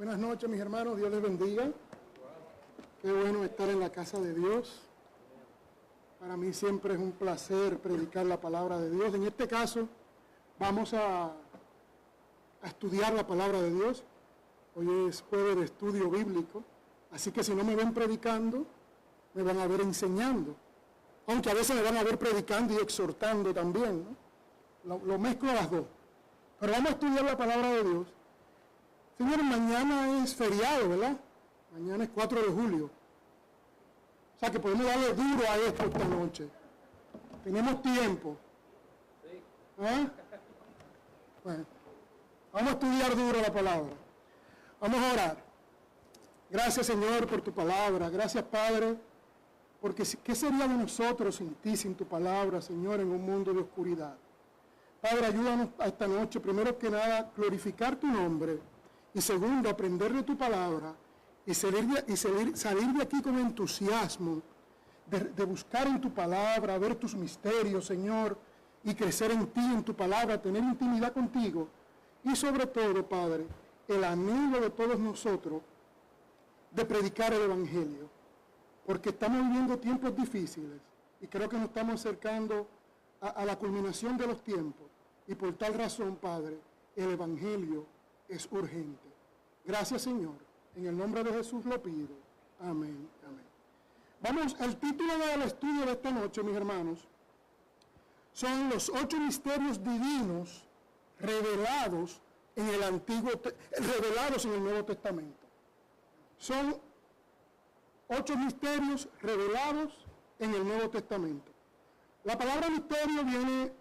Buenas noches, mis hermanos, Dios les bendiga. Qué bueno estar en la casa de Dios. Para mí siempre es un placer predicar la palabra de Dios. En este caso, vamos a estudiar la palabra de Dios. Hoy es jueves de estudio bíblico, así que si no me ven predicando, me van a ver enseñando. Aunque a veces me van a ver predicando y exhortando también, ¿no? Lo mezclo a las dos. Pero vamos a estudiar la palabra de Dios. Señores, mañana es feriado, ¿verdad? Mañana es 4 de julio. O sea que podemos darle duro a esto esta noche. Tenemos tiempo. ¿Ah? Bueno, vamos a estudiar duro la palabra. Vamos a orar. Gracias, Señor, por tu palabra. Gracias, Padre, porque ¿qué sería de nosotros sin ti, sin tu palabra, Señor, en un mundo de oscuridad? Padre, ayúdanos a esta noche, primero que nada, glorificar tu nombre, y segundo, aprender de tu palabra, y salir de aquí con entusiasmo, de buscar en tu palabra, ver tus misterios, Señor, y crecer en ti, en tu palabra, tener intimidad contigo, y sobre todo, Padre, el anhelo de todos nosotros de predicar el Evangelio, porque estamos viviendo tiempos difíciles, y creo que nos estamos acercando a la culminación de los tiempos, y por tal razón, Padre, el Evangelio es urgente. Gracias, Señor. En el nombre de Jesús lo pido. Amén. Amén. Vamos, el título del estudio de esta noche, mis hermanos, son los 8 misterios divinos revelados en el revelados en el Nuevo Testamento. Son 8 misterios revelados en el Nuevo Testamento. La palabra misterio viene,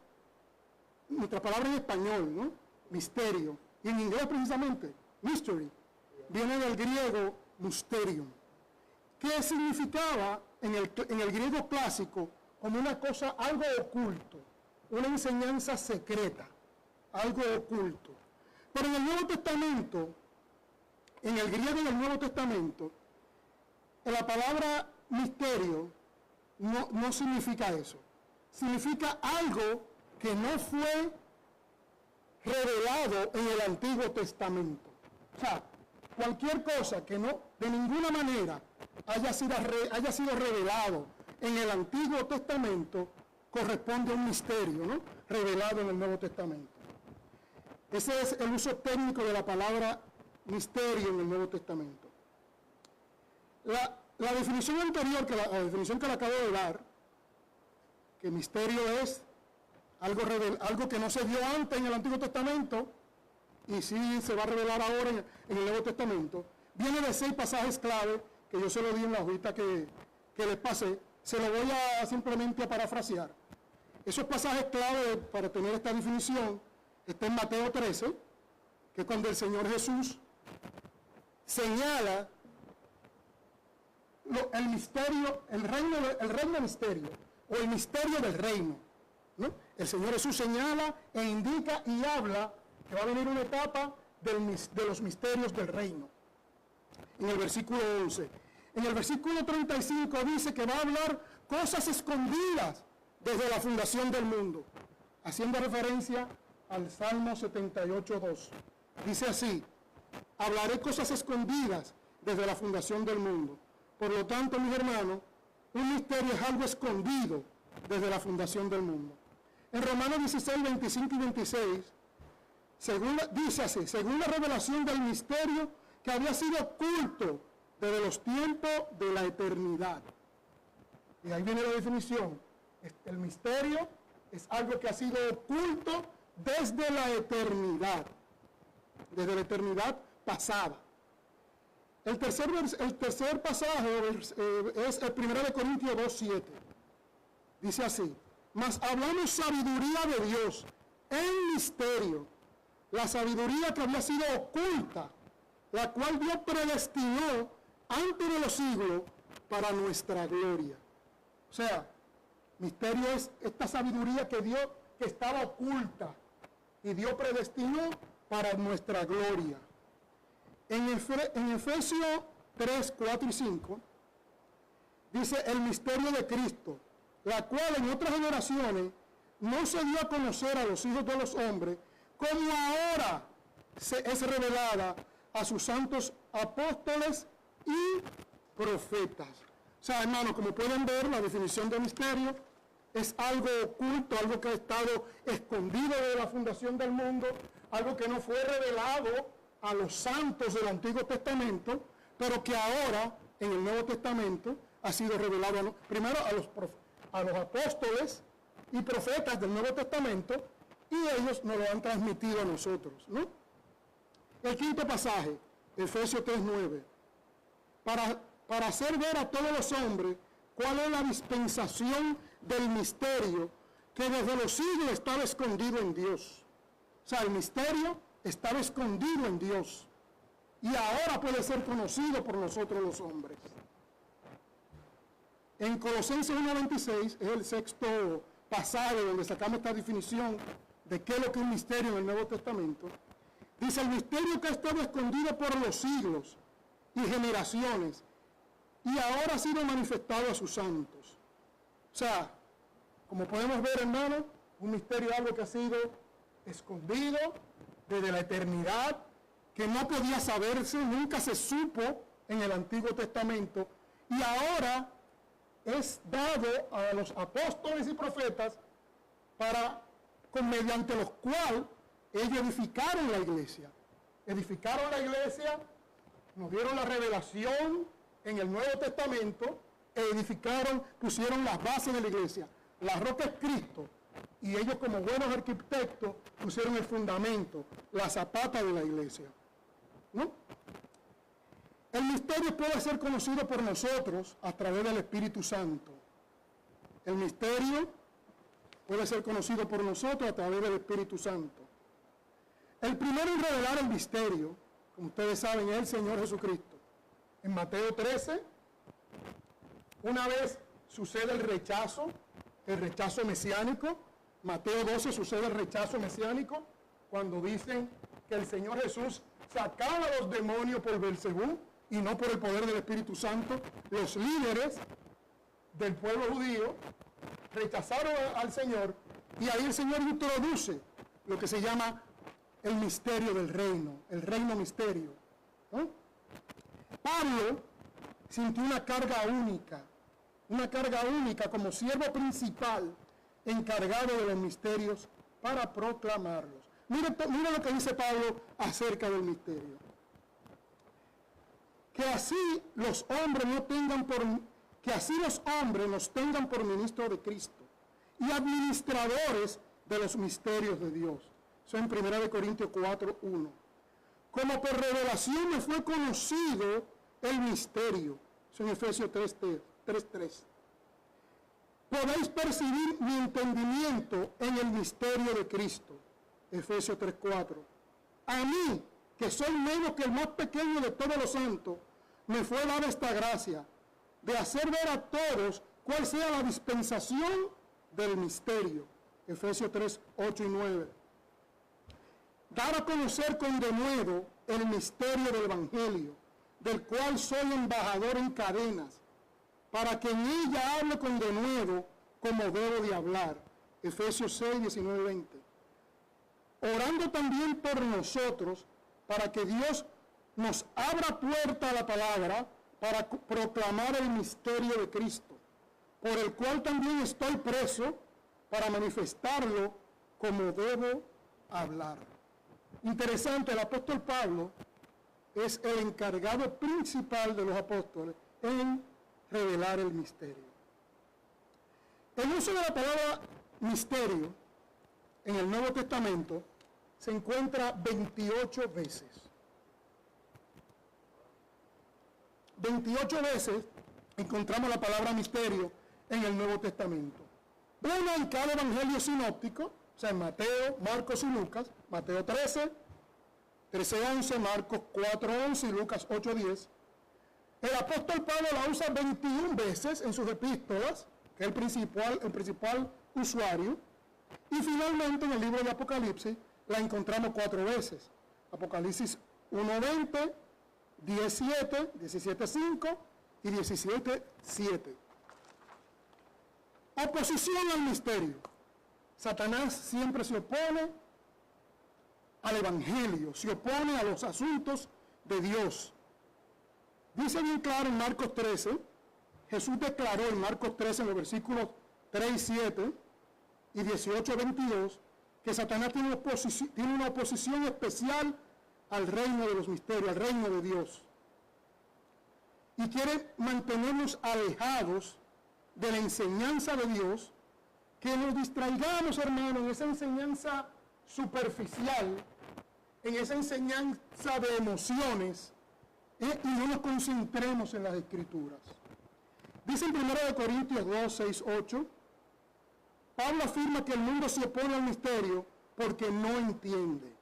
nuestra palabra en español, ¿no? Misterio. Y en inglés precisamente, mystery, viene del griego mysterium, que significaba en el griego clásico como una cosa, algo oculto, una enseñanza secreta, algo oculto. Pero en el Nuevo Testamento, en el griego del Nuevo Testamento, la palabra misterio no significa eso. Significa algo que no fue revelado en el Antiguo Testamento. O sea, cualquier cosa que no, de ninguna manera, haya sido revelado en el Antiguo Testamento, corresponde a un misterio, ¿no? Revelado en el Nuevo Testamento. Ese es el uso técnico de la palabra misterio en el Nuevo Testamento. La definición anterior, la definición que le acabo de dar, que misterio es algo que no se dio antes en el Antiguo Testamento y sí se va a revelar ahora en el Nuevo Testamento, viene de 6 pasajes clave que yo se lo di en la hojita que les pasé. Se lo voy a simplemente a parafrasear. Esos pasajes clave para tener esta definición está en Mateo 13, que es cuando el Señor Jesús señala el misterio, el reino misterio, o el misterio del reino, ¿no? El Señor Jesús señala e indica y habla que va a venir una etapa de los misterios del reino. En el versículo 11. En el versículo 35 dice que va a hablar cosas escondidas desde la fundación del mundo, haciendo referencia al Salmo 78:2. Dice así: hablaré cosas escondidas desde la fundación del mundo. Por lo tanto, mis hermanos, un misterio es algo escondido desde la fundación del mundo. En Romanos 16, 25 y 26, dice así: según la revelación del misterio que había sido oculto desde los tiempos de la eternidad. Y ahí viene la definición. El misterio es algo que ha sido oculto desde la eternidad pasada. El tercer pasaje es el 1 Corintios 2:7. Dice así: mas hablamos sabiduría de Dios en misterio, la sabiduría que había sido oculta, la cual Dios predestinó antes de los siglos para nuestra gloria. O sea, misterio es esta sabiduría que estaba oculta y Dios predestinó para nuestra gloria. En Efesios 3, 4 y 5, dice el misterio de Cristo, la cual en otras generaciones no se dio a conocer a los hijos de los hombres, como ahora es revelada a sus santos apóstoles y profetas. O sea, hermanos, como pueden ver, la definición de misterio es algo oculto, algo que ha estado escondido de la fundación del mundo, algo que no fue revelado a los santos del Antiguo Testamento, pero que ahora, en el Nuevo Testamento, ha sido revelado primero a los apóstoles y profetas del Nuevo Testamento, y ellos nos lo han transmitido a nosotros, ¿no? El quinto pasaje, Efesios 3:9, para hacer ver a todos los hombres cuál es la dispensación del misterio que desde los siglos estaba escondido en Dios. O sea, el misterio estaba escondido en Dios y ahora puede ser conocido por nosotros los hombres. En Colosenses 1:26 es el sexto pasaje donde sacamos esta definición de qué es lo que es un misterio en el Nuevo Testamento. Dice, el misterio que ha estado escondido por los siglos y generaciones y ahora ha sido manifestado a sus santos. O sea, como podemos ver, hermano, un misterio es algo que ha sido escondido desde la eternidad, que no podía saberse, nunca se supo en el Antiguo Testamento, y ahora es dado a los apóstoles y profetas mediante los cuales ellos edificaron la iglesia. Edificaron la iglesia, nos dieron la revelación en el Nuevo Testamento, edificaron, pusieron las bases de la iglesia. La roca es Cristo, y ellos como buenos arquitectos pusieron el fundamento, la zapata de la iglesia, ¿no? El misterio puede ser conocido por nosotros a través del Espíritu Santo. El misterio puede ser conocido por nosotros a través del Espíritu Santo. El primero en revelar el misterio, como ustedes saben, es el Señor Jesucristo. En Mateo 13, una vez sucede el rechazo mesiánico. Mateo 12 sucede el rechazo mesiánico, cuando dicen que el Señor Jesús sacaba a los demonios por Belcebú y no por el poder del Espíritu Santo. Los líderes del pueblo judío rechazaron al Señor, y ahí el Señor introduce lo que se llama el misterio del reino, el reino misterio, ¿no? Pablo sintió una carga única como siervo principal encargado de los misterios para proclamarlos. Mira lo que dice Pablo acerca del misterio. Que así los hombres nos tengan por ministros de Cristo y administradores de los misterios de Dios. Eso en 1 Corintios 4:1. Como por revelación me fue conocido el misterio. Eso en Efesios 3:3. Podéis percibir mi entendimiento en el misterio de Cristo. Efesios 3:4. A mí, que soy menos que el más pequeño de todos los santos, me fue dada esta gracia de hacer ver a todos cuál sea la dispensación del misterio. Efesios 3:8 y 9. Dar a conocer con denuedo el misterio del Evangelio, del cual soy embajador en cadenas, para que en ella hable con denuedo como debo de hablar. Efesios 6:19-20. Orando también por nosotros, para que Dios nos abra puerta a la palabra, para proclamar el misterio de Cristo, por el cual también estoy preso, para manifestarlo como debo hablar. Interesante, el apóstol Pablo es el encargado principal de los apóstoles en revelar el misterio. El uso de la palabra misterio en el Nuevo Testamento se encuentra 28 veces. 28 veces encontramos la palabra misterio en el Nuevo Testamento. Una en cada evangelio sinóptico, o sea, en Mateo, Marcos y Lucas. Mateo 13:11, Marcos 4:11 y Lucas 8:10. El apóstol Pablo la usa 21 veces en sus epístolas, que es el principal usuario. Y finalmente en el libro de Apocalipsis la encontramos 4 veces. Apocalipsis 1:20, 17:5 y 17:7. Oposición al misterio. Satanás siempre se opone al evangelio, se opone a los asuntos de Dios. Dice bien claro en Marcos 13, Jesús declaró en Marcos 13, en los versículos 3 y 7 y 18 a 22, que Satanás tiene una oposición especial al reino de los misterios, al reino de Dios. Y quiere mantenernos alejados de la enseñanza de Dios, que nos distraigamos, hermano, en esa enseñanza superficial, en esa enseñanza de emociones, y no nos concentremos en las Escrituras. Dice en 1 Corintios 2, 6, 8, Pablo afirma que el mundo se opone al misterio porque no entiende.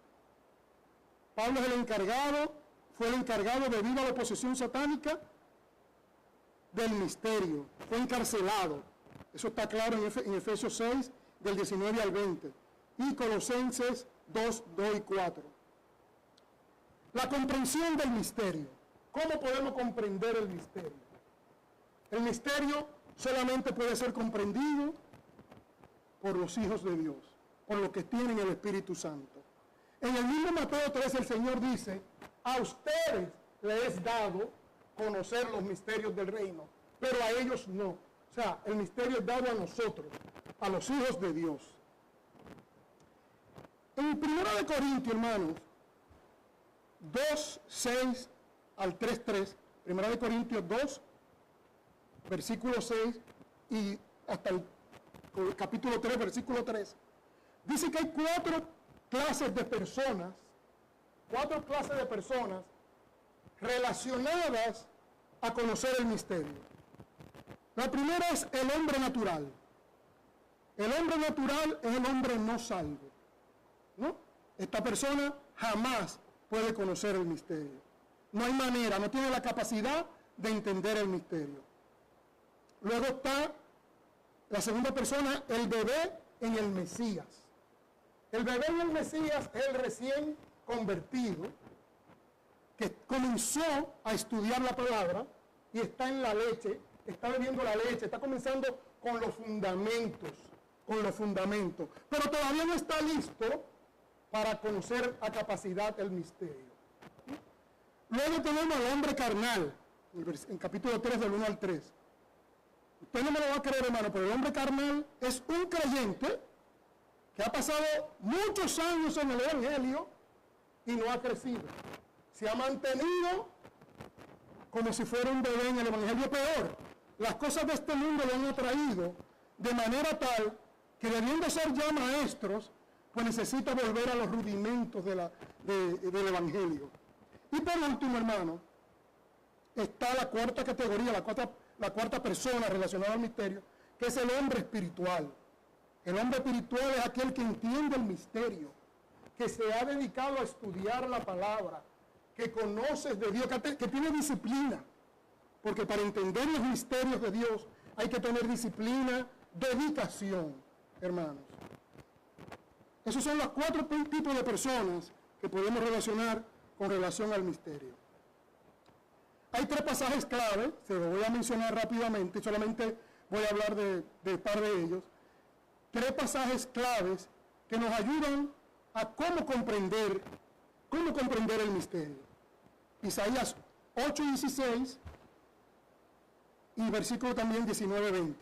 Pablo es fue el encargado debido a la oposición satánica del misterio. Fue encarcelado. Eso está claro en Efesios 6, del 19 al 20. Y Colosenses 2, 2 y 4. La comprensión del misterio. ¿Cómo podemos comprender el misterio? El misterio solamente puede ser comprendido por los hijos de Dios, por los que tienen el Espíritu Santo. En el mismo Mateo 3 el Señor dice, a ustedes les es dado conocer los misterios del reino, pero a ellos no. O sea, el misterio es dado a nosotros, a los hijos de Dios. En 1 Corintios, hermanos, 2, 6 al 3, 3, 1 Corintios 2, versículo 6 y hasta el capítulo 3, versículo 3, dice que hay cuatro clases de personas relacionadas a conocer el misterio. La primera es el hombre natural. El hombre natural es el hombre no salvo, ¿no? Esta persona jamás puede conocer el misterio. No hay manera, no tiene la capacidad de entender el misterio. Luego está la segunda persona, el bebé en el Mesías. El bebé en el Mesías es el recién convertido que comenzó a estudiar la palabra y está en la leche, está bebiendo la leche, está comenzando con los fundamentos, pero todavía no está listo para conocer a capacidad el misterio. Luego tenemos al hombre carnal, en capítulo 3 del 1 al 3. Usted no me lo va a creer, hermano, pero el hombre carnal es un creyente que ha pasado muchos años en el Evangelio y no ha crecido. Se ha mantenido como si fuera un bebé en el Evangelio. Peor, las cosas de este mundo lo han atraído de manera tal que, debiendo ser ya maestros, pues necesita volver a los rudimentos del Evangelio. Y por último, hermano, está la cuarta categoría, la cuarta persona relacionada al misterio, que es el hombre espiritual. El hombre espiritual es aquel que entiende el misterio, que se ha dedicado a estudiar la palabra, que conoce de Dios, que tiene disciplina. Porque para entender los misterios de Dios hay que tener disciplina, dedicación, hermanos. Esos son los cuatro tipos de personas que podemos relacionar con relación al misterio. Hay tres pasajes clave, se los voy a mencionar rápidamente, solamente voy a hablar de par de ellos. Tres pasajes claves que nos ayudan a cómo comprender el misterio. Isaías 8:16 y versículo también 19:20.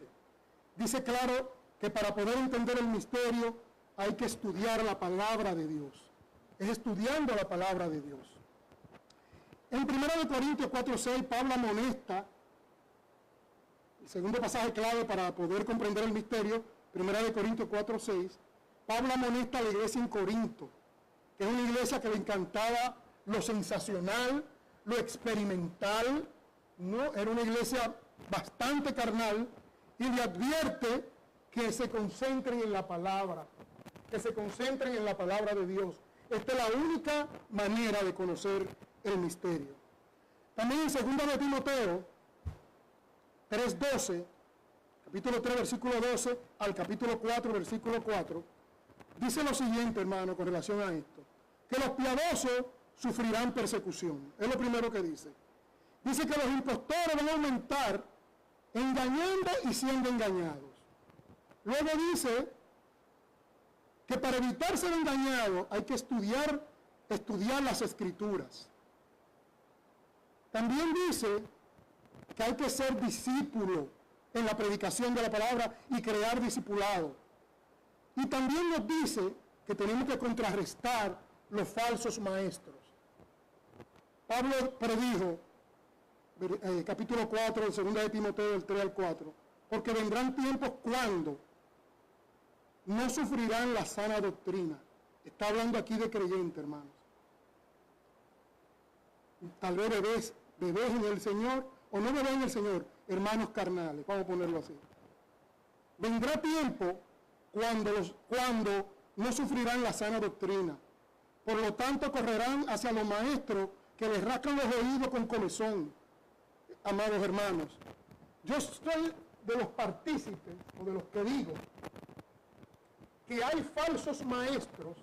Dice claro que para poder entender el misterio hay que estudiar la palabra de Dios. Es estudiando la palabra de Dios. En 1 Corintios 4:6, Pablo amonesta, el segundo pasaje clave para poder comprender el misterio, 1 Corintios 4:6, Pablo amonesta a la iglesia en Corinto, que es una iglesia que le encantaba lo sensacional, lo experimental, ¿no? Era una iglesia bastante carnal, y le advierte que se concentren en la palabra, de Dios. Esta es la única manera de conocer el misterio. También en 2 de Timoteo 3:12, capítulo 3, versículo 12 al capítulo 4, versículo 4, dice lo siguiente, hermano, con relación a esto, que los piadosos sufrirán persecución. Es lo primero que dice. Dice que los impostores van a aumentar engañando y siendo engañados. Luego dice que para evitar ser engañado hay que estudiar las Escrituras. También dice que hay que ser discípulo en la predicación de la palabra y crear discipulado. Y también nos dice que tenemos que contrarrestar los falsos maestros. Pablo predijo, capítulo 4, de 2 de Timoteo, del 3 al 4, porque vendrán tiempos cuando no sufrirán la sana doctrina. Está hablando aquí de creyentes, hermanos. Tal vez bebés en el Señor, o no bebés en el Señor, hermanos carnales, vamos a ponerlo así. Vendrá tiempo cuando no sufrirán la sana doctrina. Por lo tanto, correrán hacia los maestros que les rascan los oídos con comezón. Amados hermanos, yo soy de los partícipes, o de los que digo, que hay falsos maestros,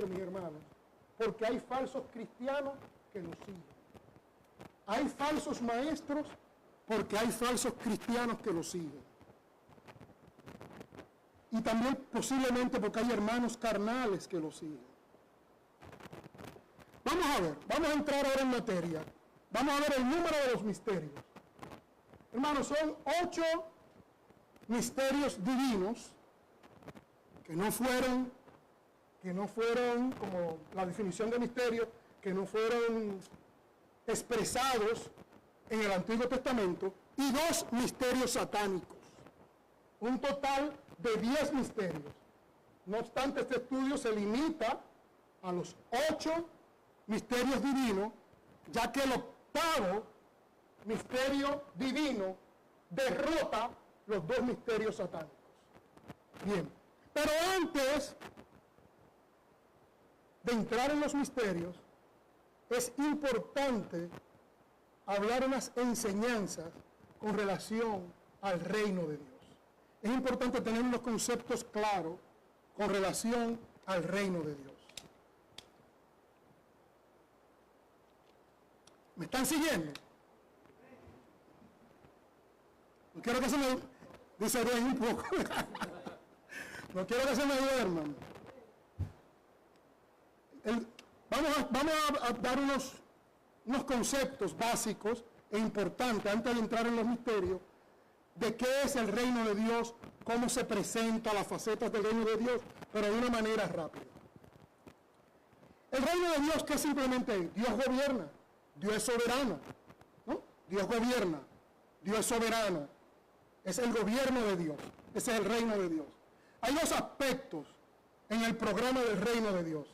mis hermanos, porque hay falsos cristianos que los siguen. Hay falsos maestros porque hay falsos cristianos que los siguen. Y también posiblemente porque hay hermanos carnales que los siguen. Vamos a entrar ahora en materia. Vamos a ver el número de los misterios. Hermanos, son 8 misterios divinos que no fueron, como la definición de misterio, que no fueron expresados en el Antiguo Testamento, y 2 misterios satánicos. Un total de 10 misterios. No obstante, este estudio se limita a los 8 misterios divinos, ya que el 8º misterio divino derrota los 2 misterios satánicos. Bien, pero antes de entrar en los misterios, es importante hablar unas enseñanzas con relación al reino de Dios. Es importante tener unos conceptos claros con relación al reino de Dios. ¿Me están siguiendo? No quiero que se me diserven un poco. No quiero que se me duerman. Vamos a dar unos conceptos básicos e importantes antes de entrar en los misterios de qué es el reino de Dios, cómo se presenta las facetas del reino de Dios, pero de una manera rápida. El reino de Dios, ¿qué simplemente es? Dios gobierna, Dios es soberano, ¿no? Dios gobierna, Dios es soberano, es el gobierno de Dios, ese es el reino de Dios. Hay 2 aspectos en el programa del reino de Dios.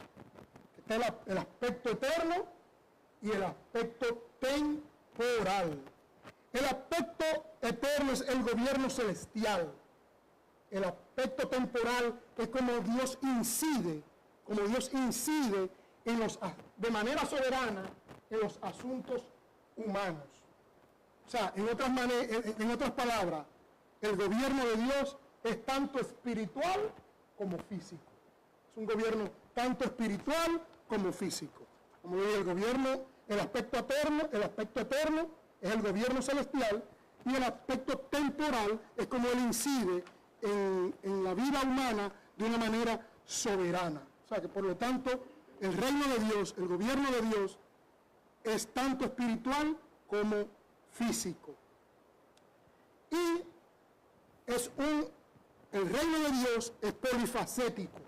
Está el aspecto eterno y el aspecto temporal. El aspecto eterno es el gobierno celestial. El aspecto temporal es como Dios incide de manera soberana en los asuntos humanos. O sea, en otras palabras, el gobierno de Dios es tanto espiritual como físico. Es un gobierno tanto espiritual como físico. Como digo, el aspecto eterno es el gobierno celestial, y el aspecto temporal es como Él incide en la vida humana de una manera soberana. O sea que por lo tanto, el reino de Dios, el gobierno de Dios, es tanto espiritual como físico. Y el reino de Dios es polifacético.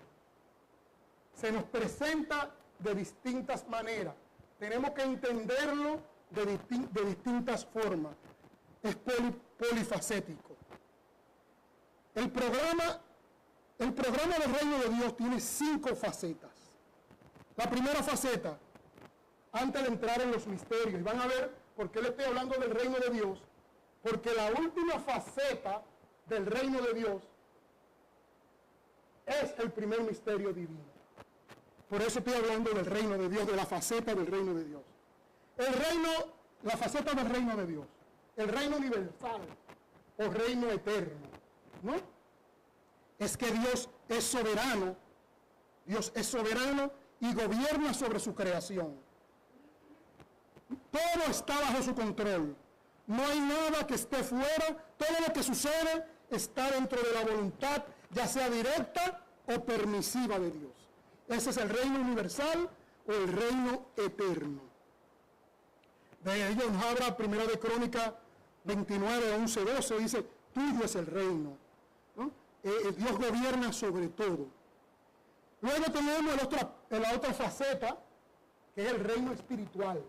Se nos presenta de distintas maneras. Tenemos que entenderlo de distintas formas. Es polifacético. El programa del reino de Dios tiene 5 facetas. La primera faceta, antes de entrar en los misterios, y van a ver por qué le estoy hablando del reino de Dios, porque la última faceta del reino de Dios es el primer misterio divino. Por eso estoy hablando del reino de Dios, de la faceta del reino de Dios. La faceta del reino de Dios, el reino universal o reino eterno, ¿no? Es que Dios es soberano y gobierna sobre su creación. Todo está bajo su control. No hay nada que esté fuera, todo lo que sucede está dentro de la voluntad, ya sea directa o permisiva de Dios. Ese es el reino universal o el reino eterno. De ellos nos habla Primera de Crónicas 29, 11, 12, dice, tuyo es el reino, ¿no? Dios gobierna sobre todo. Luego tenemos la otra faceta, que es el reino espiritual.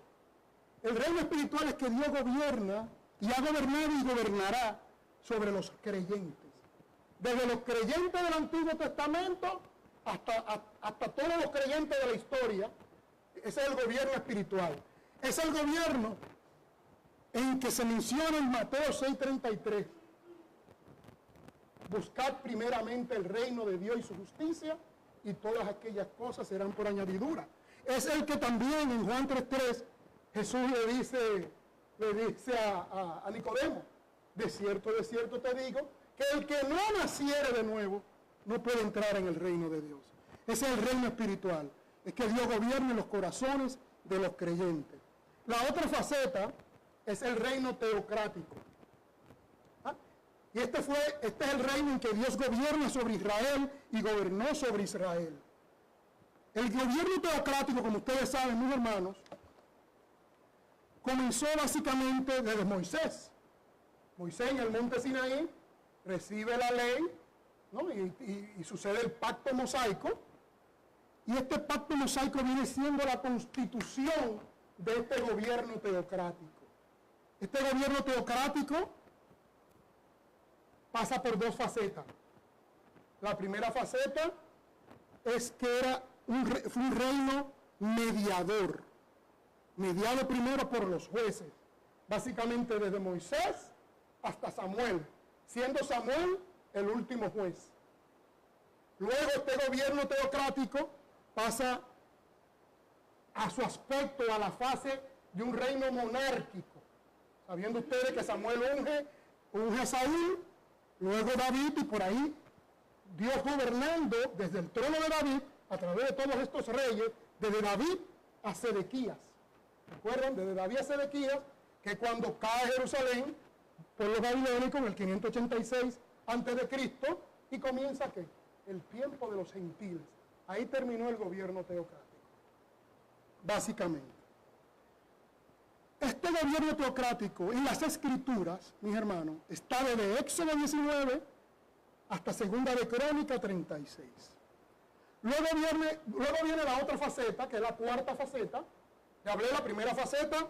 El reino espiritual es que Dios gobierna y ha gobernado y gobernará sobre los creyentes. Desde los creyentes del Antiguo Testamento hasta todos los creyentes de la historia. Ese es el gobierno espiritual. Es el gobierno en que se menciona en Mateo 6:33. Buscad primeramente el reino de Dios y su justicia, y todas aquellas cosas serán por añadidura. Es el que también en Juan 3:3 Jesús le dice a Nicodemo, de cierto te digo, que el que no naciere de nuevo no puede entrar en el reino de Dios. Ese es el reino espiritual. Es que Dios gobierne los corazones de los creyentes. La otra faceta es el reino teocrático. Y este es el reino en que Dios gobierna sobre Israel y gobernó sobre Israel. El gobierno teocrático, como ustedes saben, mis hermanos, comenzó básicamente desde Moisés. Moisés en el monte Sinaí recibe la ley, ¿no? y sucede el pacto mosaico. Y este pacto mosaico viene siendo la constitución de este gobierno teocrático. Este gobierno teocrático pasa por dos facetas. La primera faceta es que fue un reino mediador, mediado primero por los jueces, básicamente desde Moisés hasta Samuel, siendo Samuel el último juez. Luego este gobierno teocrático pasa a su aspecto, a la fase de un reino monárquico, sabiendo ustedes que Samuel unge a Saúl, luego David, y por ahí Dios gobernando desde el trono de David, a través de todos estos reyes, desde David a Sedequías. ¿Recuerdan? Desde David a Sedequías, que cuando cae Jerusalén por los babilónicos en el 586 a.C., y comienza ¿qué? El tiempo de los gentiles. Ahí terminó el gobierno teocrático, básicamente. Este gobierno teocrático en las Escrituras, mis hermanos, está desde Éxodo 19 hasta Segunda de Crónicas 36. Luego viene la otra faceta, que es la cuarta faceta. Ya hablé de la primera faceta,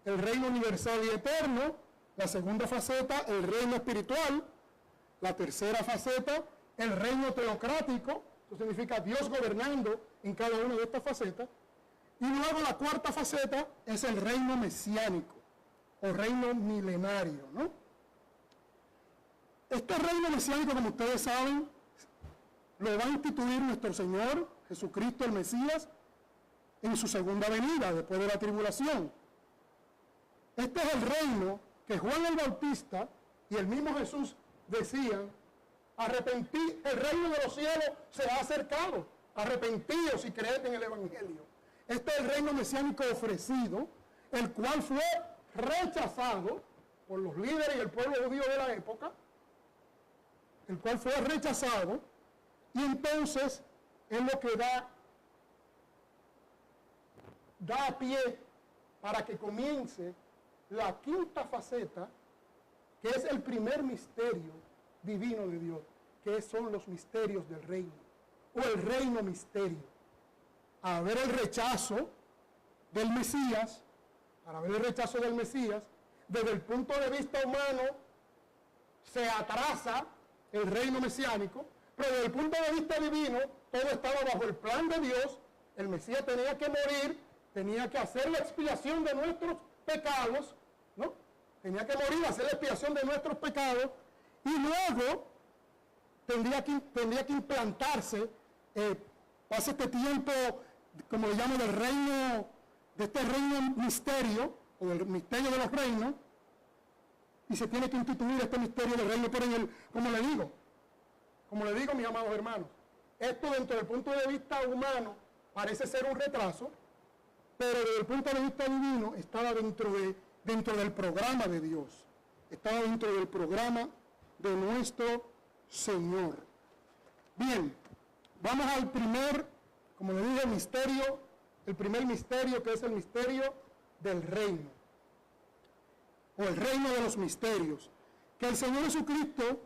el reino universal y eterno. La segunda faceta, el reino espiritual. La tercera faceta, el reino teocrático. Eso significa Dios gobernando en cada una de estas facetas. Y luego la cuarta faceta es el reino mesiánico o reino milenario, ¿no? Este reino mesiánico, como ustedes saben, lo va a instituir nuestro Señor Jesucristo el Mesías en su segunda venida, después de la tribulación. Este es el reino que Juan el Bautista y el mismo Jesús decían: arrepentíos, el reino de los cielos se ha acercado, arrepentíos y creed en el Evangelio. Este es el reino mesiánico ofrecido, el cual fue rechazado por los líderes y el pueblo judío de la época, el cual fue rechazado, y entonces es lo que da a pie para que comience la quinta faceta, que es el primer misterio divino de Dios, que son los misterios del reino, o el reino misterio. A ver el rechazo del Mesías, para ver el rechazo del Mesías, desde el punto de vista humano, se atrasa el reino mesiánico, pero desde el punto de vista divino, todo estaba bajo el plan de Dios. El Mesías tenía que morir, tenía que hacer la expiación de nuestros pecados, ¿no? Tenía que morir, hacer la expiación de nuestros pecados, y luego tendría que implantarse, pasa este tiempo, como le llamo, del reino, de este reino misterio, o del misterio de los reinos, y se tiene que instituir este misterio del reino, pero como le digo, mis amados hermanos, esto dentro del punto de vista humano parece ser un retraso, pero desde el punto de vista divino estaba dentro del programa de Dios, estaba dentro del programa de nuestro Señor. Bien, vamos al primer, como le dije, misterio, el primer misterio, que es el misterio del reino. o el reino de los misterios, que el Señor Jesucristo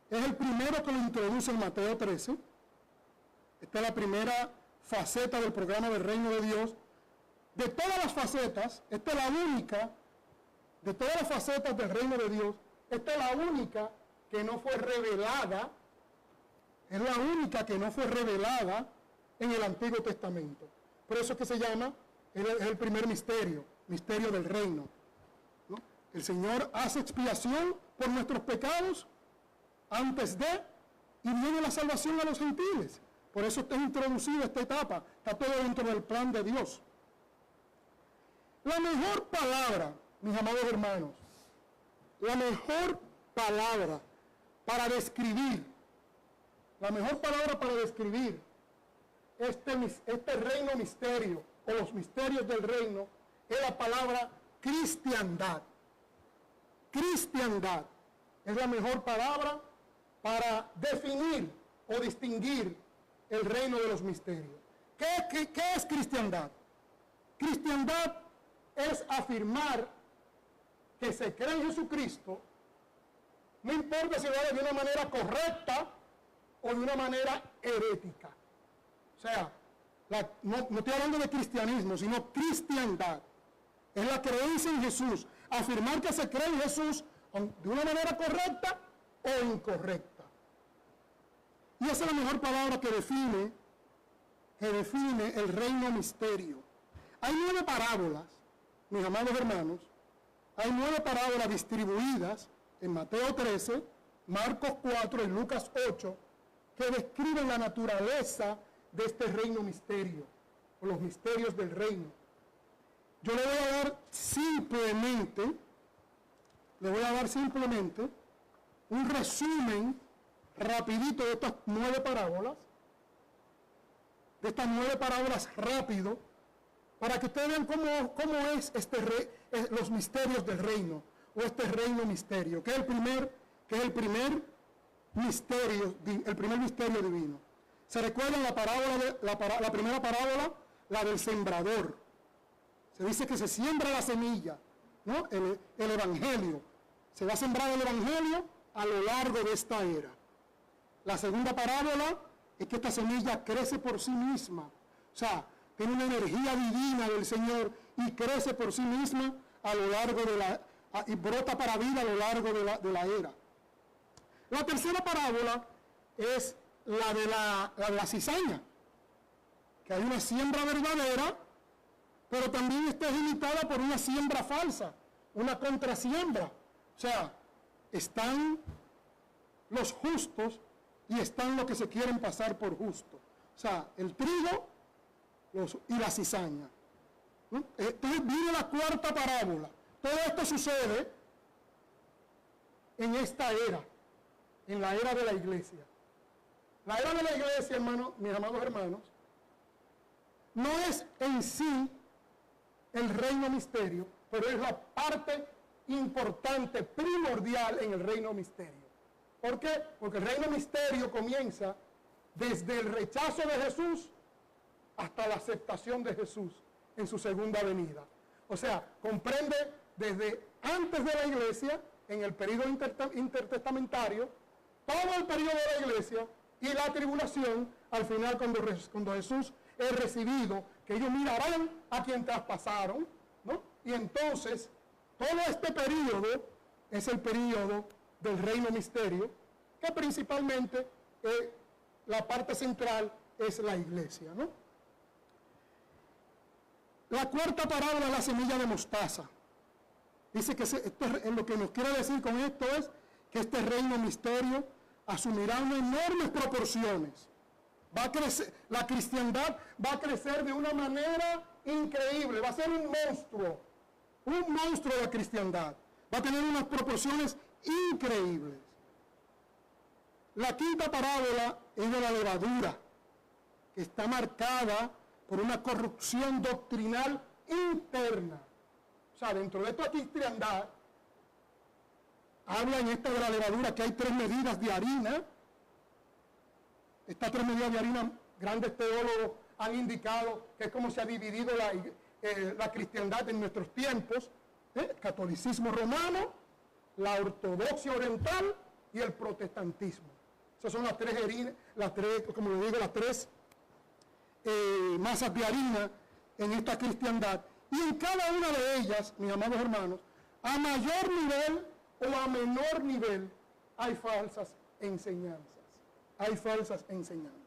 es el primero que lo introduce en Mateo 13. Esta es la primera faceta del programa del reino de Dios. De todas las facetas, esta es la única, de todas las facetas del reino de Dios, esta es la única que no fue revelada, es la única que no fue revelada en el Antiguo Testamento. Por eso es que se llama, es el primer misterio, misterio del reino, ¿no? El Señor hace expiación por nuestros pecados antes de, y viene la salvación a los gentiles. Por eso está introducida esta etapa, está todo dentro del plan de Dios. La mejor palabra, mis amados hermanos, la mejor palabra para describir, este reino misterio, o los misterios del reino, es la palabra cristiandad. Cristiandad es la mejor palabra para definir o distinguir el reino de los misterios. ¿Qué es cristiandad? Cristiandad es afirmar que se cree en Jesucristo, no importa si lo hace de una manera correcta o de una manera herética. O sea, no estoy hablando de cristianismo, sino cristiandad. Es la creencia en Jesús, afirmar que se cree en Jesús de una manera correcta o incorrecta. Y esa es la mejor palabra que define el reino misterio. Hay 9 parábolas, mis amados hermanos, hay 9 parábolas distribuidas en Mateo 13, Marcos 4 y Lucas 8, que describen la naturaleza de este reino misterio, o los misterios del reino. Yo le voy a dar simplemente un resumen rapidito de estas 9 parábolas, rápido, para que ustedes vean cómo es los misterios del reino, o este reino misterio, que es el primer misterio divino. ¿Se recuerdan la primera parábola? La del sembrador. Se dice que se siembra la semilla, ¿no? El evangelio. Se va a sembrar el evangelio a lo largo de esta era. La segunda parábola es que esta semilla crece por sí misma. O sea, tiene una energía divina del Señor y crece por sí misma a lo largo y brota para vida a lo largo de la era. La tercera parábola es la de la cizaña, que hay una siembra verdadera, pero también está imitada por una siembra falsa, una contrasiembra. O sea, están los justos y están los que se quieren pasar por justos. O sea, el trigo y la cizaña. Entonces viene la cuarta parábola. Todo esto sucede en esta era, en la era de la iglesia. La era de la iglesia, hermanos, mis amados hermanos, no es en sí el reino misterio, pero es la parte importante, primordial en el reino misterio. ¿Por qué? Porque el reino misterio comienza desde el rechazo de Jesús hasta la aceptación de Jesús en su segunda venida. O sea, comprende desde antes de la iglesia, en el periodo intertestamentario, todo el periodo de la iglesia y la tribulación, al final cuando Jesús es recibido, que ellos mirarán a quien traspasaron, ¿no? Y entonces, todo este periodo es el periodo del reino misterio, que principalmente la parte central es la iglesia, ¿no? La cuarta parábola es la semilla de mostaza. Dice que lo que nos quiere decir con esto es que este reino misterio asumirá unas enormes proporciones. Va a crecer, la cristiandad va a crecer de una manera increíble, va a ser un monstruo de cristiandad. Va a tener unas proporciones increíbles. La quinta parábola es de la levadura, que está marcada por una corrupción doctrinal interna. O sea, dentro de esta cristiandad, habla en esta de la levadura que hay 3 medidas de harina. Estas 3 medidas de harina, grandes teólogos han indicado que es como se ha dividido la cristiandad en nuestros tiempos. catolicismo romano, la ortodoxia oriental y el protestantismo. Esas son las tres masas de harina en esta cristiandad. Y en cada una de ellas, mis amados hermanos, a mayor nivel o a menor nivel, hay falsas enseñanzas. Hay falsas enseñanzas.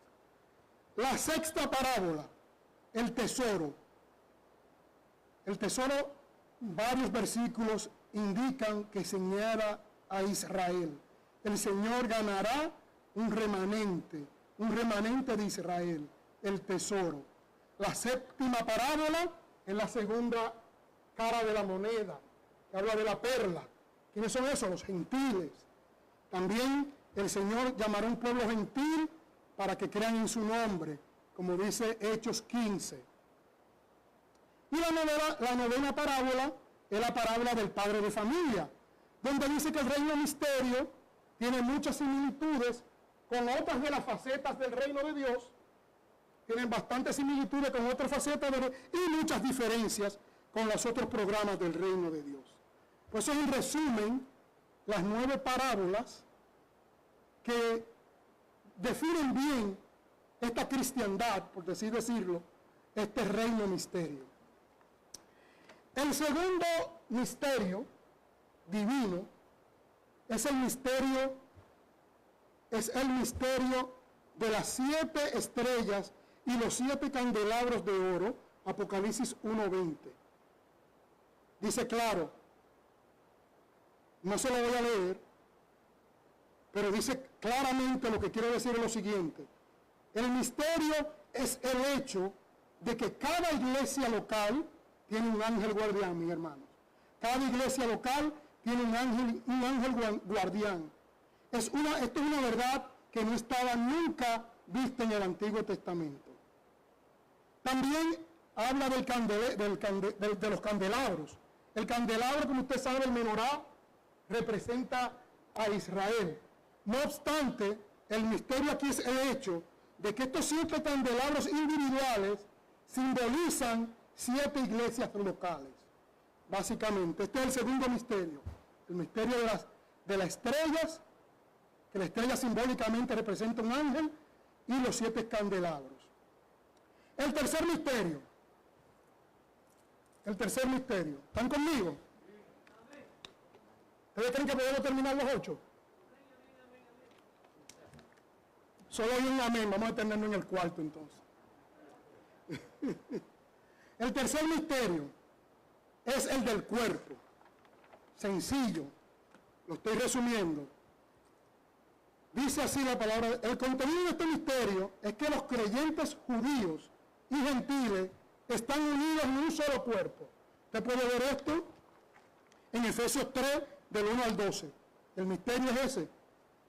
La sexta parábola, el tesoro. El tesoro, varios versículos indican que señala a Israel. El Señor ganará un remanente de Israel, el tesoro. La séptima parábola es la segunda cara de la moneda, que habla de la perla. ¿Quiénes son esos? Los gentiles. También el Señor llamará a un pueblo gentil para que crean en su nombre, como dice Hechos 15. Y la novena parábola es la parábola del padre de familia, donde dice que el reino misterio tiene muchas similitudes con otras de las facetas del reino de Dios, tienen bastantes similitudes con otras facetas y muchas diferencias con los otros programas del reino de Dios. Pues eso es en resumen las 9 parábolas que definen bien esta cristiandad, por así decirlo, este reino misterio. El segundo misterio divino es el misterio de las 7 estrellas y los 7 candelabros de oro, Apocalipsis 1:20. Dice claro, no se lo voy a leer, pero dice claramente lo que quiero decir es lo siguiente. El misterio es el hecho de que cada iglesia local tiene un ángel guardián, mis hermanos. Cada iglesia local tiene un ángel guardián. Esto es una verdad que no estaba nunca vista en el Antiguo Testamento. También habla de los candelabros. El candelabro, como usted sabe, el menorá, representa a Israel. No obstante, el misterio aquí es el hecho de que estos 7 candelabros individuales simbolizan 7 iglesias locales. Básicamente, este es el segundo misterio. El misterio de las estrellas, que la estrella simbólicamente representa un ángel, y los 7 candelabros. El tercer misterio. ¿Están conmigo? ¿Ustedes creen que podemos terminar los 8? Solo hay un amén, vamos a tenerlo en el cuarto entonces. El tercer misterio es el del cuerpo. Sencillo, lo estoy resumiendo. Dice así la palabra, el contenido de este misterio es que los creyentes judíos y gentiles están unidos en un solo cuerpo. Usted puede ver esto en Efesios 3, del 1 al 12. El misterio es ese,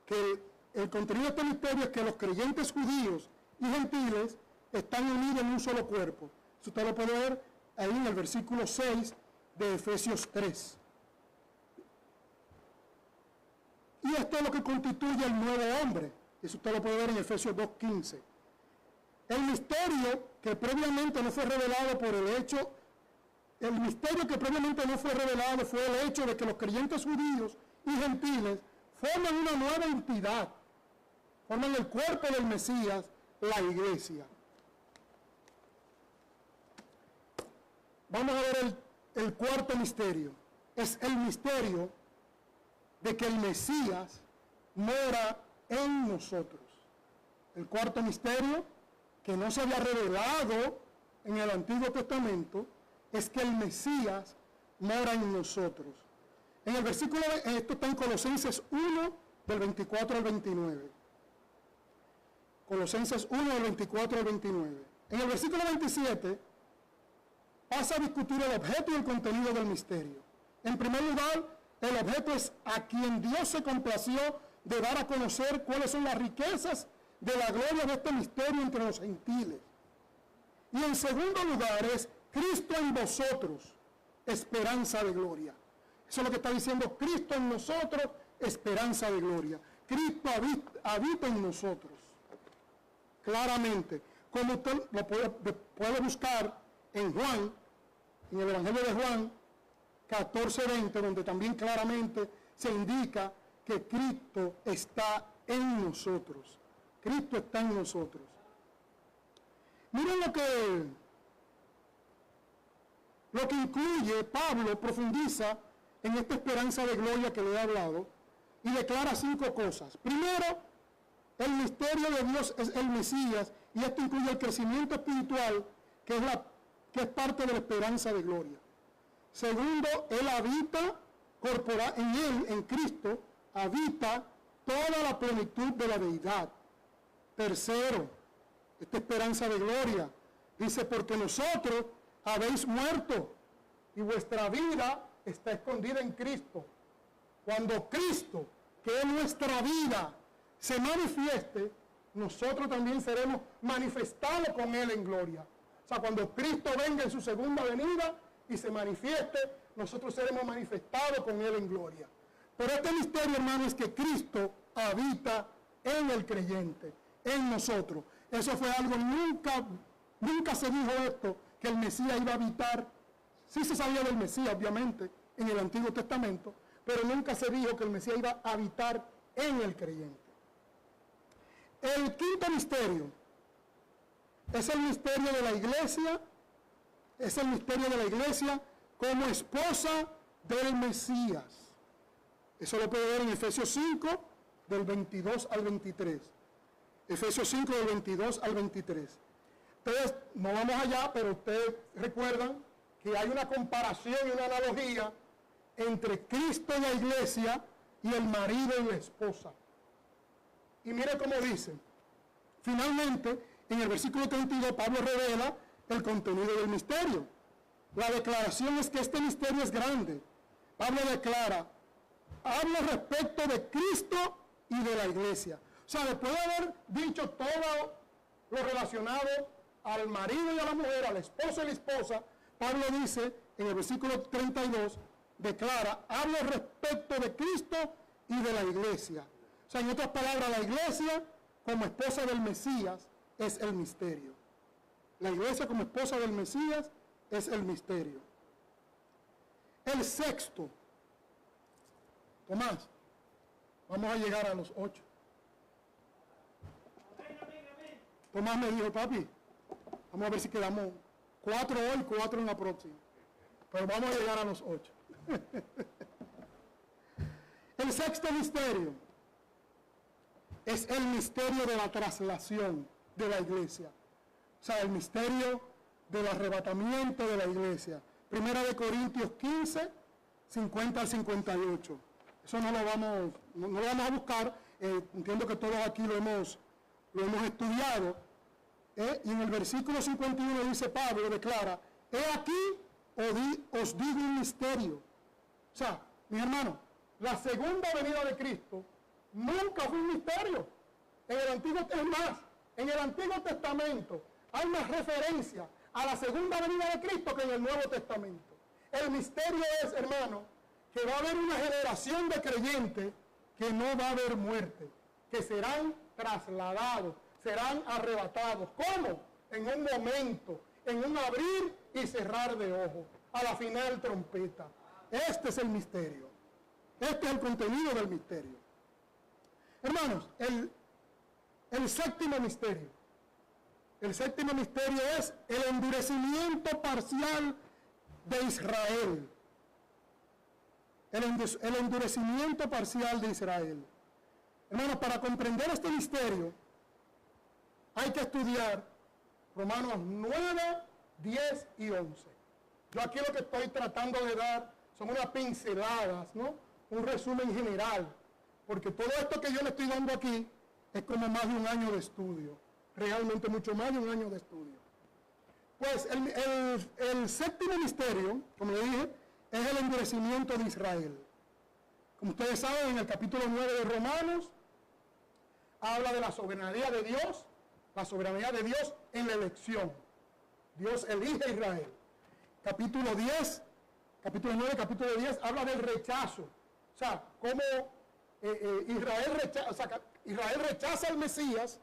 que el contenido de este misterio es que los creyentes judíos y gentiles están unidos en un solo cuerpo. Eso usted lo puede ver ahí en el versículo 6 de Efesios 3. Y esto es lo que constituye el nuevo hombre. Eso usted lo puede ver en Efesios 2:15. El misterio que previamente no fue revelado fue el hecho de que los creyentes judíos y gentiles forman una nueva entidad, forman el cuerpo del Mesías, la iglesia. Vamos a ver el cuarto misterio. Es el misterio de que el Mesías mora en nosotros. El cuarto misterio, que no se había revelado en el Antiguo Testamento, es que el Mesías mora en nosotros. En el versículo, esto está en Colosenses 1, del 24 al 29. Colosenses 1, del 24 al 29. En el versículo 27, pasa a discutir el objeto y el contenido del misterio. En primer lugar, el objeto es a quien Dios se complació de dar a conocer cuáles son las riquezas de la gloria de este misterio entre los gentiles. Y en segundo lugar es Cristo en vosotros, esperanza de gloria. Eso es lo que está diciendo, Cristo en nosotros, esperanza de gloria. Cristo habita en nosotros. Claramente, como usted lo puede buscar en Juan, en el Evangelio de Juan, 14:20, donde también claramente se indica que Cristo está en nosotros. Cristo está en nosotros. Miren lo que incluye Pablo, profundiza en esta esperanza de gloria que le he hablado y declara 5 cosas. Primero, el misterio de Dios es el Mesías, y esto incluye el crecimiento espiritual, que es parte de la esperanza de gloria. Segundo, Él habita en Él, en Cristo, habita toda la plenitud de la deidad. Tercero, esta esperanza de gloria, dice, porque nosotros habéis muerto y vuestra vida está escondida en Cristo. Cuando Cristo, que es nuestra vida, se manifieste, nosotros también seremos manifestados con Él en gloria. O sea, cuando Cristo venga en su segunda venida y se manifieste, nosotros seremos manifestados con Él en gloria. Pero este misterio, hermano, es que Cristo habita en el creyente, en nosotros. Eso fue algo, nunca se dijo esto, que el Mesías iba a habitar. Sí se sabía del Mesías, obviamente, en el Antiguo Testamento, pero nunca se dijo que el Mesías iba a habitar en el creyente. El quinto misterio es el misterio de la iglesia, como esposa del Mesías. Eso lo puede ver en Efesios 5, del 22 al 23. Efesios 5, del 22 al 23. Entonces, no vamos allá, pero ustedes recuerdan que hay una comparación y una analogía entre Cristo y la iglesia y el marido y la esposa. Y mire cómo dice. Finalmente, en el versículo 32, Pablo revela el contenido del misterio. La declaración es que este misterio es grande. Pablo declara, habla respecto de Cristo y de la iglesia. O sea, después de haber dicho todo lo relacionado al marido y a la mujer, al esposo y la esposa, Pablo dice en el versículo 32, declara, habla respecto de Cristo y de la iglesia. O sea, en otras palabras, la iglesia como esposa del Mesías es el misterio. La iglesia como esposa del Mesías es el misterio. El sexto, Tomás, vamos a llegar a los 8. Tomás me dijo, papi, vamos a ver si quedamos 4 hoy, 4 en la próxima. Pero vamos a llegar a los 8. El sexto misterio es el misterio de la traslación de la iglesia. O sea, el misterio del arrebatamiento de la iglesia. Primera de Corintios 15, 50 al 58. Eso no lo vamos a buscar. Entiendo que todos aquí lo hemos estudiado. Y en el versículo 51 dice Pablo, declara, he aquí os digo un misterio. O sea, mis hermanos, la segunda venida de Cristo nunca fue un misterio. En el Antiguo Testamento hay más referencia a la segunda venida de Cristo que en el Nuevo Testamento. El misterio es, hermano, que va a haber una generación de creyentes que no va a haber muerte, que serán trasladados, serán arrebatados. ¿Cómo? En un momento, en un abrir y cerrar de ojos, a la final trompeta. Este es el misterio. Este es el contenido del misterio. Hermanos, el séptimo misterio. El séptimo misterio es el endurecimiento parcial de Israel. El endurecimiento parcial de Israel. Hermanos, para comprender este misterio, hay que estudiar Romanos 9, 10 y 11. Yo aquí lo que estoy tratando de dar son unas pinceladas, ¿no? Un resumen general, porque todo esto que yo le estoy dando aquí es como más de un año de estudio, realmente mucho más de un año de estudio. Pues el séptimo misterio, como le dije, es el endurecimiento de Israel. Como ustedes saben, en el capítulo 9 de Romanos, habla de la soberanía de Dios, en la elección. Dios elige a Israel. Capítulo 10, capítulo 9, capítulo 10, habla del rechazo. O sea, cómo Israel rechaza al Mesías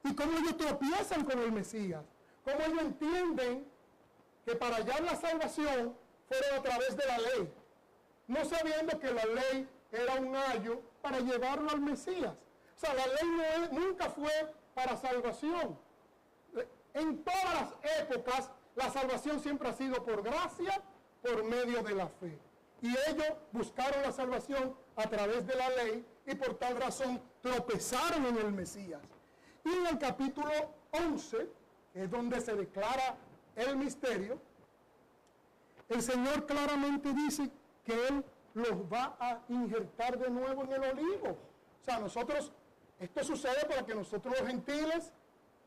y cómo ellos tropiezan con el Mesías. Cómo ellos entienden que para hallar la salvación fueron a través de la ley. no sabiendo que la ley era un ayo para llevarlo al Mesías. O sea, la ley nunca fue para salvación. En todas las épocas, la salvación siempre ha sido por gracia, por medio de la fe. Y ellos buscaron la salvación a través de la ley y por tal razón tropezaron en el Mesías. Y en el capítulo 11, que es donde se declara el misterio, el Señor claramente dice que Él los va a injertar de nuevo en el olivo. O sea, esto sucede para que nosotros los gentiles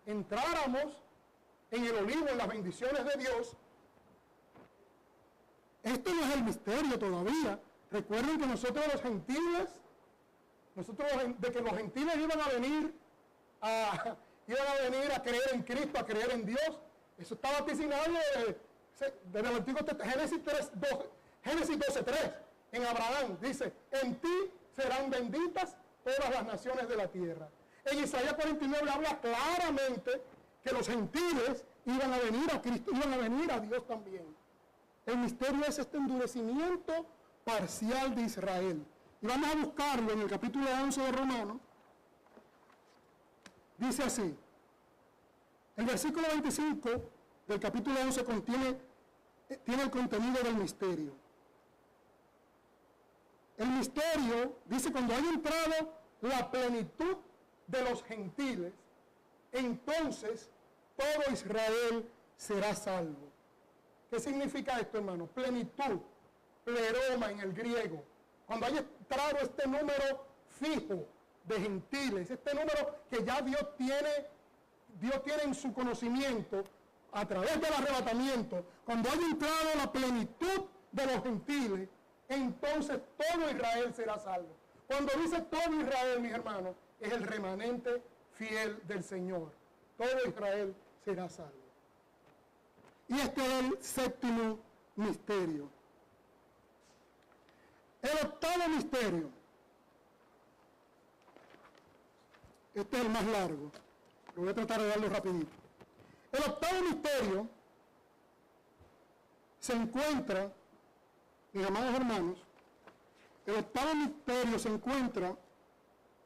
entráramos en el olivo, en las bendiciones de Dios. Esto no es el misterio todavía. Recuerden que nosotros los gentiles, de que los gentiles iban a venir a creer en Cristo, a creer en Dios. Eso está vaticinado desde el Antiguo Testamento, Génesis 12:3, en Abraham, dice, en ti serán benditas todas las naciones de la tierra. En Isaías 49 habla claramente que los gentiles iban a venir a Cristo, iban a venir a Dios también. El misterio es este endurecimiento parcial de Israel. Y vamos a buscarlo en el capítulo 11 de Romanos. Dice así, el versículo 25 del capítulo 11 tiene el contenido del misterio. El misterio dice, cuando haya entrado la plenitud de los gentiles, entonces todo Israel será salvo. ¿Qué significa esto, hermano? Plenitud, pleroma en el griego. Cuando haya entrado este número fijo de gentiles, este número que ya Dios tiene en su conocimiento a través del arrebatamiento, cuando haya entrado la plenitud de los gentiles, entonces todo Israel será salvo. Cuando dice todo Israel, mis hermanos, es el remanente fiel del Señor. Todo Israel será salvo. Y este es el séptimo misterio. El octavo misterio. Este es el más largo. Lo voy a tratar de darlo rapidito. El octavo misterio se encuentra, mis amados hermanos, el octavo misterio se encuentra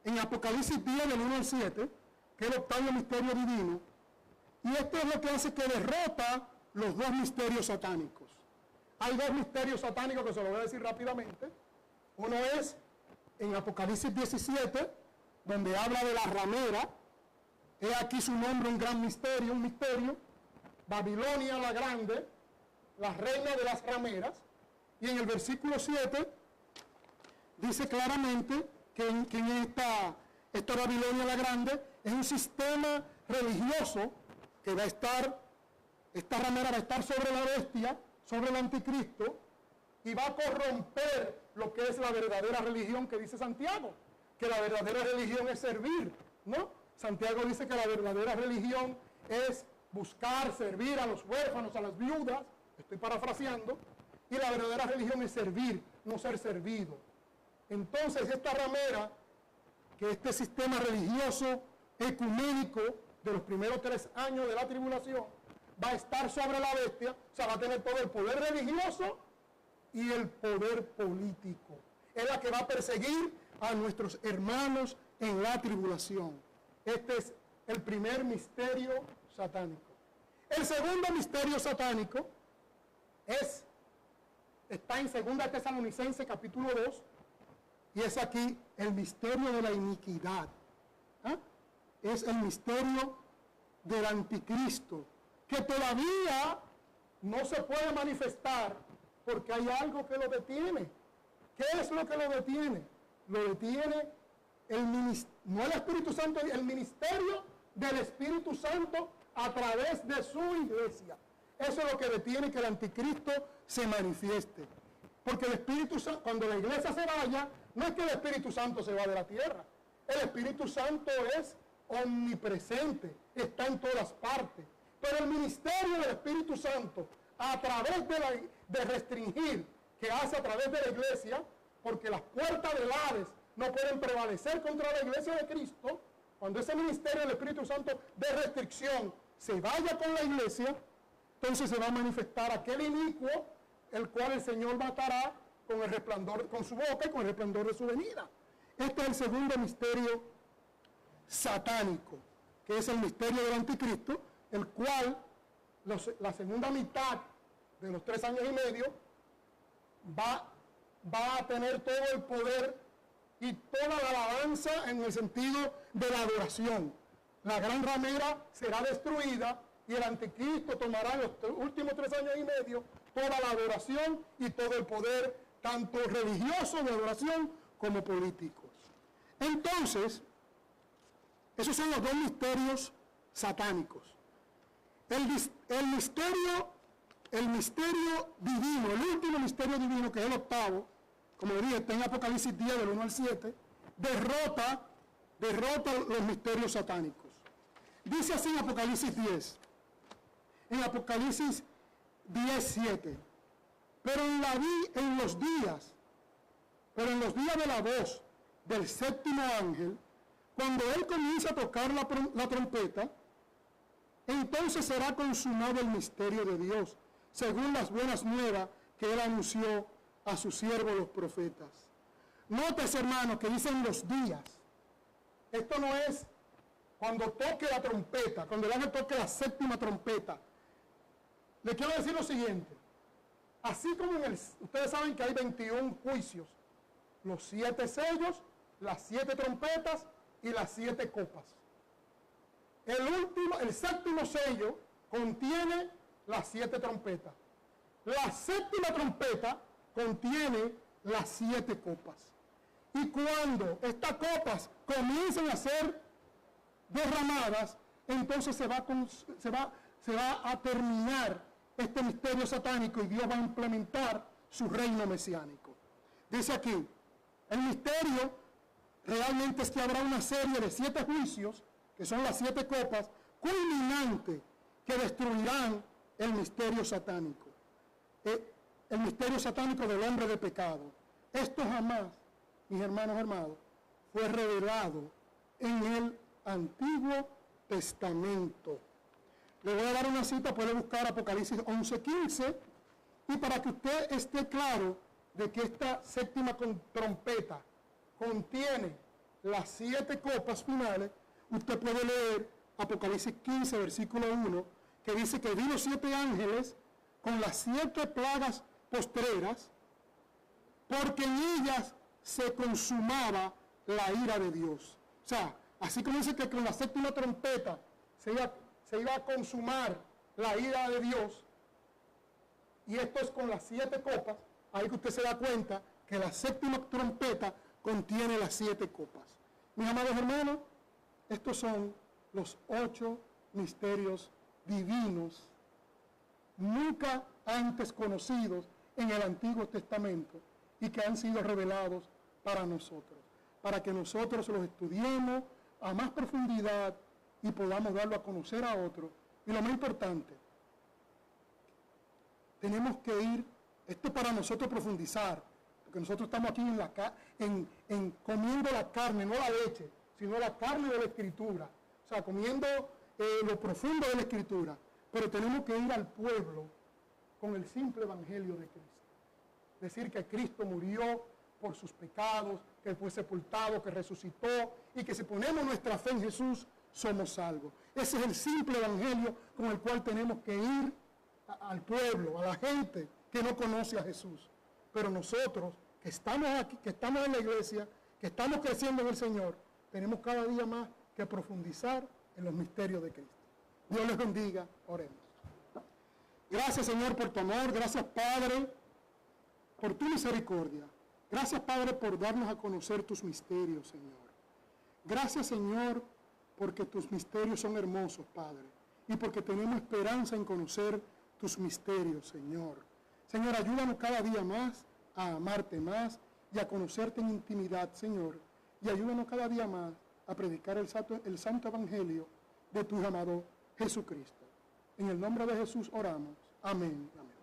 en Apocalipsis 10, del 1 al 7, que es el octavo misterio divino, y esto es lo que hace que derrota los dos misterios satánicos. Hay dos misterios satánicos que se los voy a decir rápidamente. Uno es en Apocalipsis 17, donde habla de la ramera. He aquí su nombre, un gran misterio, un misterio. Babilonia la grande, la reina de las rameras. Y en el versículo 7 dice claramente que esta Babilonia la grande es un sistema religioso que va a estar, esta ramera va a estar sobre la bestia, sobre el anticristo, y va a corromper lo que es la verdadera religión que dice Santiago, que la verdadera religión es servir, ¿no? Santiago dice que la verdadera religión es buscar, servir a los huérfanos, a las viudas, estoy parafraseando, y la verdadera religión es servir, no ser servido. Entonces esta ramera, que este sistema religioso ecuménico de los primeros 3 años de la tribulación, va a estar sobre la bestia, o sea, va a tener todo el poder religioso y el poder político. Es la que va a perseguir a nuestros hermanos en la tribulación. Este es el primer misterio satánico. El segundo misterio satánico está en 2 Tesalonicenses capítulo 2, y es aquí el misterio de la iniquidad. Es el misterio del anticristo, que todavía no se puede manifestar porque hay algo que lo detiene. ¿Qué es lo que lo detiene? Lo detiene no el Espíritu Santo, el ministerio del Espíritu Santo a través de su iglesia. Eso es lo que detiene que el anticristo se manifieste. Porque el Espíritu Santo, cuando la iglesia se vaya, no es que el Espíritu Santo se va de la tierra. El Espíritu Santo es omnipresente, está en todas partes. Pero el ministerio del Espíritu Santo, a través de restringir, que hace a través de la iglesia, porque las puertas del Hades no pueden prevalecer contra la iglesia de Cristo, cuando ese ministerio del Espíritu Santo de restricción se vaya con la iglesia, entonces se va a manifestar aquel inicuo, el cual el Señor matará con el resplandor, con su boca y con el resplandor de su venida. Este es el segundo misterio satánico, que es el misterio del anticristo, el cual la segunda mitad de los 3 años y medio va a tener todo el poder y toda la alabanza en el sentido de la adoración. La gran ramera será destruida y el anticristo tomará en los últimos 3 años y medio toda la adoración y todo el poder, tanto religioso de adoración como políticos. Entonces, esos son los 2 misterios satánicos. El misterio divino, el último misterio divino, que es el octavo, como dije, está en Apocalipsis 10, del 1 al 7, derrota los misterios satánicos. Dice así en Apocalipsis 10, en Apocalipsis 10, 7, pero en los días de la voz del séptimo ángel, cuando él comienza a tocar la trompeta, entonces será consumado el misterio de Dios, según las buenas nuevas que él anunció a sus siervos los profetas. Nótese, hermanos, que dicen los días. Esto no es cuando toque la trompeta, cuando el ángel toque la séptima trompeta. Le quiero decir lo siguiente. Así como ustedes saben que hay 21 juicios, los 7 sellos, las 7 trompetas y las 7 copas. El séptimo sello contiene las 7 trompetas. La séptima trompeta contiene las 7 copas. Y cuando estas copas comiencen a ser derramadas, entonces se va a terminar este misterio satánico y Dios va a implementar su reino mesiánico. Dice aquí, el misterio realmente es que habrá una serie de 7 juicios, que son las 7 copas, culminantes, que destruirán el misterio satánico. El misterio satánico del hombre de pecado. Esto jamás, mis hermanos, fue revelado en el Antiguo Testamento. Le voy a dar una cita, puede buscar Apocalipsis 11:15, y para que usted esté claro de que esta séptima trompeta contiene las 7 copas finales, usted puede leer Apocalipsis 15, versículo 1, que dice que vino 7 ángeles con las 7 plagas postreras, porque en ellas se consumaba la ira de Dios. O sea, así como dice que con la séptima trompeta se iba a consumar la ira de Dios, y esto es con las 7 copas, ahí que usted se da cuenta que la séptima trompeta contiene las 7 copas. Mis amados hermanos, estos son los 8 misterios divinos, nunca antes conocidos en el Antiguo Testamento y que han sido revelados para nosotros, para que nosotros los estudiemos a más profundidad y podamos darlo a conocer a otros. Y lo más importante, tenemos que ir, esto para nosotros profundizar, porque nosotros estamos aquí en comiendo la carne, no la leche, sino la carne de la Escritura, o sea, comiendo lo profundo de la Escritura, pero tenemos que ir al pueblo con el simple evangelio de Cristo. Decir que Cristo murió por sus pecados, que fue sepultado, que resucitó, y que si ponemos nuestra fe en Jesús, somos salvos. Ese es el simple evangelio con el cual tenemos que ir al pueblo, a la gente que no conoce a Jesús. Pero nosotros, que estamos aquí, que estamos en la iglesia, que estamos creciendo en el Señor, tenemos cada día más que profundizar en los misterios de Cristo. Dios les bendiga, oremos. Gracias, Señor, por tu amor. Gracias, Padre, por tu misericordia. Gracias, Padre, por darnos a conocer tus misterios, Señor. Gracias, Señor, porque tus misterios son hermosos, Padre, y porque tenemos esperanza en conocer tus misterios, Señor. Señor, ayúdanos cada día más a amarte más y a conocerte en intimidad, Señor, y ayúdanos cada día más a predicar el santo evangelio de tu amado Jesucristo. En el nombre de Jesús oramos. Amén. Amén.